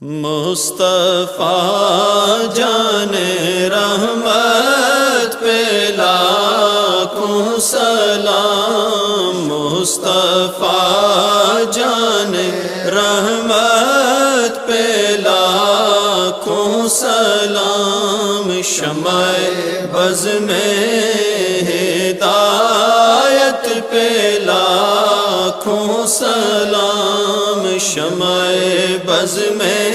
مصطفیٰ جان رحمت پہ لاکھوں سلام، مصطفیٰ جان رحمت پہ لاکھوں سلام، شمع بز میں ہدایت پہ لاکھوں سلام، شمع بز میں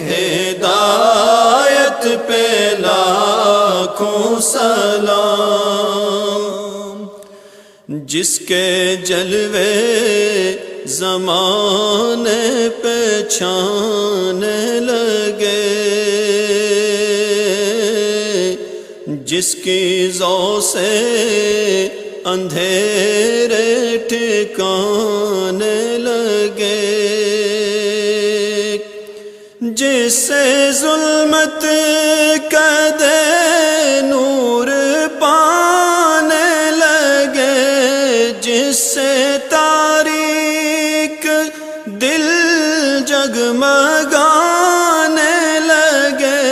ہدایت پہ لاکھوں سلام، جس کے جلوے زمانے پہ چھانے لگے، جس کی ضو سے اندھیرے ٹھکانے لگے، جس سے ظلمت قدے نور پانے لگے، جس سے تاریک دل جگمگانے لگے،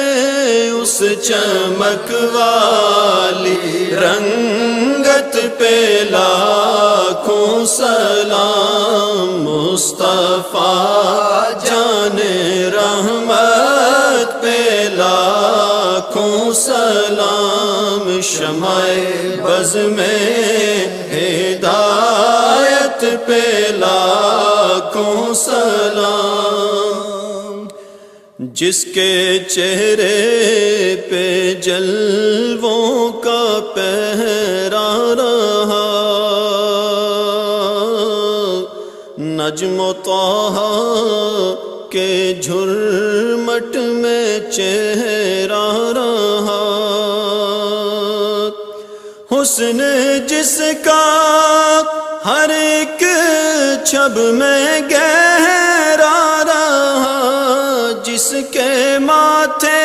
اس چمک والی رنگت پہ لاکھوں سلام، مصطفیٰ جان رحمت پہ لاکھوں سلام، شمع بز میں ہدایت پہ لاکھوں سلام، جس کے چہرے پہ جلووں کا پہرا رہا، نجم و طٰہٰ کے جھرمٹ میں چہرہ رہا، حسن جس کا ہر ایک چھب میں گہرا رہا، جس کے ماتھے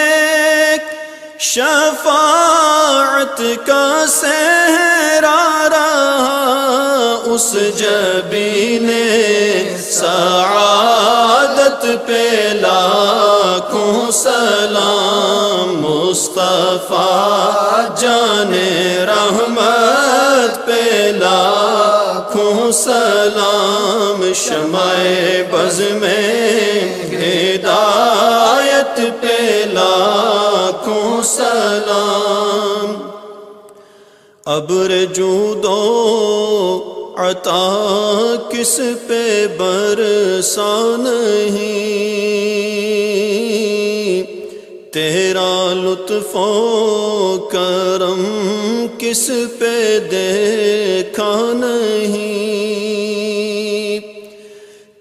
شفاعت کا صحرا رہا، اس جبین سعادت پہ لاکھوں سلام، مصطفیٰ جان رحمت پہ لاکھوں سلام، شمع بز میں ہدایت پہ لاکھوں سلام، ابر جود و عطا کس پہ برسا نہیں، تیرا لطف و کرم کس پہ دیکھا نہیں،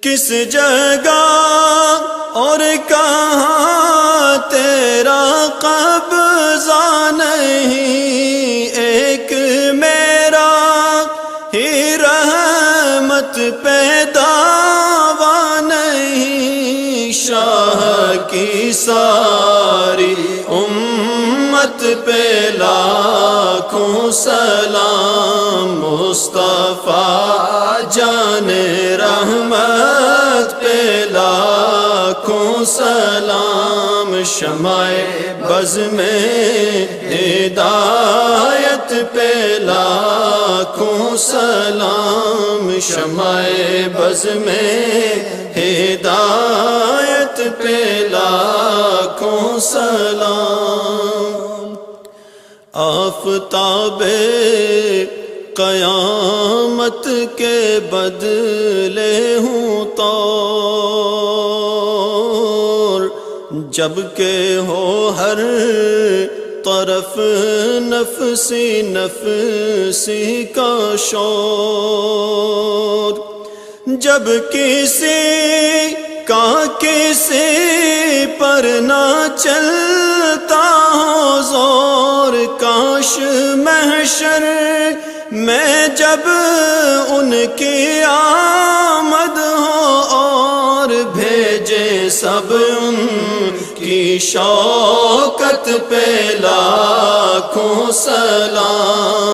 کس جگہ اور کہاں تیرا قبضہ نہیں، ایک میرا ہی رحمت پہ دعویٰ نہیں، شاہ کی ساری امت پہ لاکھوں سلام، مصطفیٰ جان رحمت پہ لاکھوں سلام، شمع بز میں ہدایت پہ لاکھوں سلام، شمع بز میں ہدایت پہ لاکھوں سلام، آفتاب قیامت کے بدلے ہوں طور، جبکہ ہو ہر طرف نفسی نفسی کا شور، جب کسی کا کسی پر نہ چلتا ہو زور، کاش محشر میں جب ان کی آمد ہو اور بھیجے سب ان کی شوکت پہ لاکھوں سلام۔